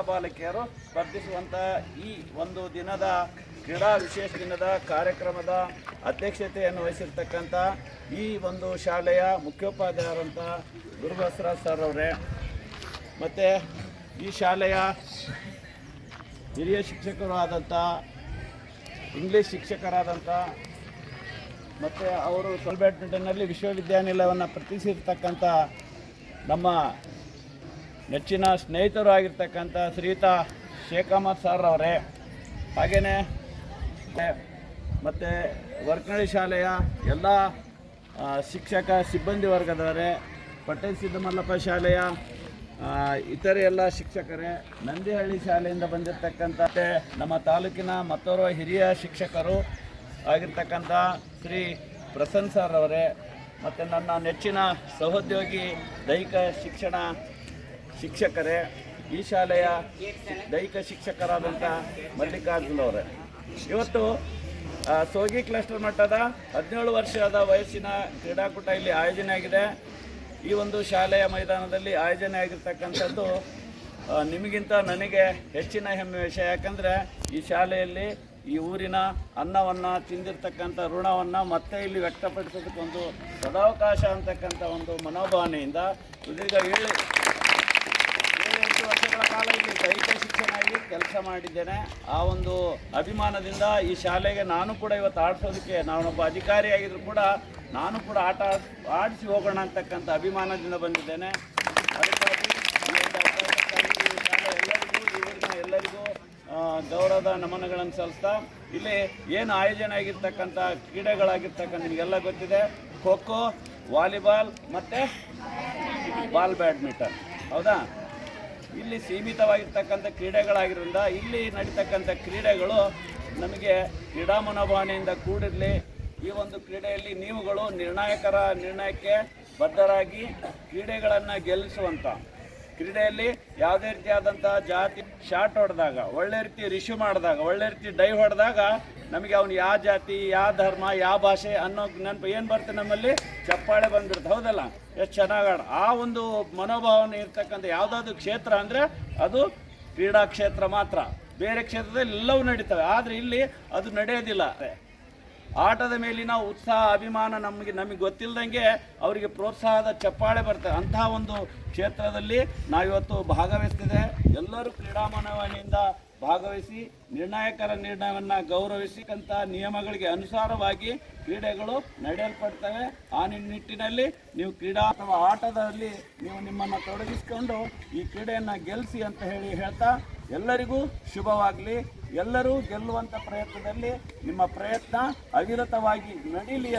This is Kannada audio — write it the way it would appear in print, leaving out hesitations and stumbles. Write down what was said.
ಬಾಲಕಿಯರು ಸ್ಪರ್ಧಿಸುವಂತಹ ಈ ಒಂದು ದಿನದ ಕ್ರೀಡಾ ವಿಶೇಷ ದಿನದ ಕಾರ್ಯಕ್ರಮದ ಅಧ್ಯಕ್ಷತೆಯನ್ನು ವಹಿಸಿರ್ತಕ್ಕಂಥ ಈ ಒಂದು ಶಾಲೆಯ ಮುಖ್ಯೋಪಾಧ್ಯಾಯರಂಥ ಗುರುಬಸವರಾಜ್ ಸರ್ ಅವರೇ, ಮತ್ತು ಈ ಶಾಲೆಯ ಹಿರಿಯ ಶಿಕ್ಷಕರು ಆದಂಥ ಇಂಗ್ಲೀಷ್ ಶಿಕ್ಷಕರಾದಂಥ ಮತ್ತು ಅವರು ಬ್ಯಾಡ್ಮಿಂಟನ್ನಲ್ಲಿ ವಿಶ್ವವಿದ್ಯಾನಿಲಯವನ್ನು ಪ್ರತಿಷ್ಠಿಸಿರ್ತಕ್ಕಂಥ ನಮ್ಮ ನೆಚ್ಚಿನ ಸ್ನೇಹಿತರು ಆಗಿರ್ತಕ್ಕಂಥ ಶ್ರೀಯುತ ಶೇಖ್ ಅಹಮದ್ ಸರ್ ಅವರೇ, ಹಾಗೆಯೇ ಮತ್ತು ವರ್ಕನಳ್ಳಿ ಶಾಲೆಯ ಎಲ್ಲ ಶಿಕ್ಷಕ ಸಿಬ್ಬಂದಿ ವರ್ಗದವರೇ, ಪಟೇಲ್ ಸಿದ್ದಮಲ್ಲಪ್ಪ ಶಾಲೆಯ ಇತರೆ ಎಲ್ಲ ಶಿಕ್ಷಕರೇ, ನಂದಿಹಳ್ಳಿ ಶಾಲೆಯಿಂದ ಬಂದಿರತಕ್ಕಂಥ ನಮ್ಮ ತಾಲೂಕಿನ ಮತ್ತೋರ್ವ ಹಿರಿಯ ಶಿಕ್ಷಕರು ಆಗಿರ್ತಕ್ಕಂಥ ಶ್ರೀ ಪ್ರಸನ್ನ ಸರ್ ಅವರೇ, ಮತ್ತು ನನ್ನ ನೆಚ್ಚಿನ ಸಹೋದ್ಯೋಗಿ ದೈಹಿಕ ಶಿಕ್ಷಣ ಶಿಕ್ಷಕರೇ, ಈ ಶಾಲೆಯ ದೈಹಿಕ ಶಿಕ್ಷಕರಾದಂಥ ಮಲ್ಲಿಕಾರ್ಜುನ್ ಅವರೇ, ಇವತ್ತು ಸೋಗಿ ಕ್ಲಸ್ಟರ್ ಮಟ್ಟದ 17 ವರ್ಷದ ವಯಸ್ಸಿನ ಕ್ರೀಡಾಕೂಟ ಇಲ್ಲಿ ಆಯೋಜನೆ ಆಗಿದೆ. ಈ ಒಂದು ಶಾಲೆಯ ಮೈದಾನದಲ್ಲಿ ಆಯೋಜನೆ ಆಗಿರ್ತಕ್ಕಂಥದ್ದು ನಿಮಗಿಂತ ನನಗೆ ಹೆಚ್ಚಿನ ಹೆಮ್ಮೆ ವಿಷಯ. ಯಾಕಂದರೆ ಈ ಶಾಲೆಯಲ್ಲಿ ಈ ಊರಿನ ಅನ್ನವನ್ನು ತಿಂದಿರ್ತಕ್ಕಂಥ ಋಣವನ್ನು ಮತ್ತೆ ಇಲ್ಲಿ ವ್ಯಕ್ತಪಡಿಸೋದಕ್ಕೊಂದು ಸದಾವಕಾಶ ಅಂತಕ್ಕಂಥ ಒಂದು ಮನೋಭಾವನೆಯಿಂದ ಇದೀಗ 7-8 ವರ್ಷಗಳ ಕಾಲ ಇಲ್ಲಿ ದೈಹಿಕ ಶಿಕ್ಷಣವಾಗಿ ಕೆಲಸ ಮಾಡಿದ್ದೇನೆ. ಆ ಒಂದು ಅಭಿಮಾನದಿಂದ ಈ ಶಾಲೆಗೆ ನಾನು ಕೂಡ ಇವತ್ತು ಆಡಿಸೋದಕ್ಕೆ, ನಾನೊಬ್ಬ ಅಧಿಕಾರಿಯಾಗಿದ್ದರೂ ಕೂಡ ನಾನು ಕೂಡ ಆಡಿಸಿ ಹೋಗೋಣ ಅಂತಕ್ಕಂಥ ಅಭಿಮಾನದಿಂದ ಬಂದಿದ್ದೇನೆ. ಅದಕ್ಕಾಗಿ ಈ ಒಂದು ಅವಕಾಶಕ್ಕಾಗಿ ಈ ಶಾಲೆ ಎಲ್ಲರಿಗೂ, ಈ ಊರಿನ ಎಲ್ಲರಿಗೂ ಗೌರವದ ನಮನಗಳನ್ನು ಸಲ್ಲಿಸ್ತಾ, ಇಲ್ಲಿ ಏನು ಆಯೋಜನೆ ಆಗಿರ್ತಕ್ಕಂಥ ಕ್ರೀಡೆಗಳಾಗಿರ್ತಕ್ಕಂಥ ನಿಮಗೆಲ್ಲ ಗೊತ್ತಿದೆ, ಖೋ ಖೋ, ವಾಲಿಬಾಲ್ ಮತ್ತು ಬಾಲ್ ಬ್ಯಾಡ್ಮಿಂಟನ್, ಹೌದಾ? ಇಲ್ಲಿ ಸೀಮಿತವಾಗಿರ್ತಕ್ಕಂಥ ಕ್ರೀಡೆಗಳಾಗಿರೋದ್ರಿಂದ ಇಲ್ಲಿ ನಡೀತಕ್ಕಂಥ ಕ್ರೀಡೆಗಳು ನಮಗೆ ಕ್ರೀಡಾ ಮನೋಭಾವನೆಯಿಂದ ಕೂಡಿರಲಿ. ಈ ಒಂದು ಕ್ರೀಡೆಯಲ್ಲಿ ನೀವುಗಳು ನಿರ್ಣಯಕ್ಕೆ ಬದ್ಧರಾಗಿ ಕ್ರೀಡೆಗಳನ್ನು ಗೆಲ್ಲಿಸುವಂಥ, ಕ್ರೀಡೆಯಲ್ಲಿ ಯಾವುದೇ ರೀತಿಯಾದಂಥ ಜಾತಿ ಶಾಟ್ ಹೊಡೆದಾಗ, ಒಳ್ಳೆ ರೀತಿ ರಿಶ್ಯೂ ಮಾಡಿದಾಗ, ಒಳ್ಳೆ ರೀತಿ ಡೈ ಹೊಡೆದಾಗ ನಮಗೆ ಅವನು ಯಾವ ಜಾತಿ, ಯಾವ ಧರ್ಮ, ಯಾವ ಭಾಷೆ ಅನ್ನೋ ನೆನಪು ಏನು ಬರ್ತದೆ, ನಮ್ಮಲ್ಲಿ ಚಪ್ಪಾಳೆ ಬಂದ್ಬಿಡ್ತು, ಹೌದಲ್ಲ? ಎಷ್ಟು ಚೆನ್ನಾಗಿ ಆ ಒಂದು ಮನೋಭಾವನೆ ಇರ್ತಕ್ಕಂಥ ಯಾವುದಾದ್ರು ಕ್ಷೇತ್ರ ಅಂದರೆ ಅದು ಕ್ರೀಡಾ ಕ್ಷೇತ್ರ ಮಾತ್ರ. ಬೇರೆ ಕ್ಷೇತ್ರದಲ್ಲಿ ಎಲ್ಲವೂ ನಡೀತವೆ, ಆದರೆ ಇಲ್ಲಿ ಅದು ನಡೆಯೋದಿಲ್ಲ. ಆಟದ ಮೇಲಿನ ಉತ್ಸಾಹ, ಅಭಿಮಾನ ನಮಗೆ ಗೊತ್ತಿಲ್ಲದಂಗೆ ಅವರಿಗೆ ಪ್ರೋತ್ಸಾಹದ ಚಪ್ಪಾಳೆ ಬರ್ತದೆ. ಅಂತಹ ಒಂದು ಕ್ಷೇತ್ರದಲ್ಲಿ ನಾವಿವತ್ತು ಭಾಗವಹಿಸ್ತಿದೆ. ಎಲ್ಲರೂ ಕ್ರೀಡಾ ಮನೋಭಾವನೆಯಿಂದ ಭಾಗವಹಿಸಿ ನಿರ್ಣಾಯಕರ ನಿರ್ಣಯವನ್ನು ಗೌರವಿಸಿದಂಥ ನಿಯಮಗಳಿಗೆ ಅನುಸಾರವಾಗಿ ಕ್ರೀಡೆಗಳು ನಡೆಯಲ್ಪಡ್ತವೆ. ಆ ನಿಟ್ಟಿನಲ್ಲಿ ನೀವು ಕ್ರೀಡಾ ಅಥವಾ ಆಟದಲ್ಲಿ ನೀವು ನಿಮ್ಮನ್ನು ತೊಡಗಿಸಿಕೊಂಡು ಈ ಕ್ರೀಡೆಯನ್ನು ಗೆಲ್ಲಿಸಿ ಅಂತ ಹೇಳ್ತಾ ಎಲ್ಲರಿಗೂ ಶುಭವಾಗಲಿ. ಎಲ್ಲರೂ ಗೆಲ್ಲುವಂಥ ಪ್ರಯತ್ನದಲ್ಲಿ ನಿಮ್ಮ ಪ್ರಯತ್ನ ಅವಿರತವಾಗಿ ನಡೀಲಿ.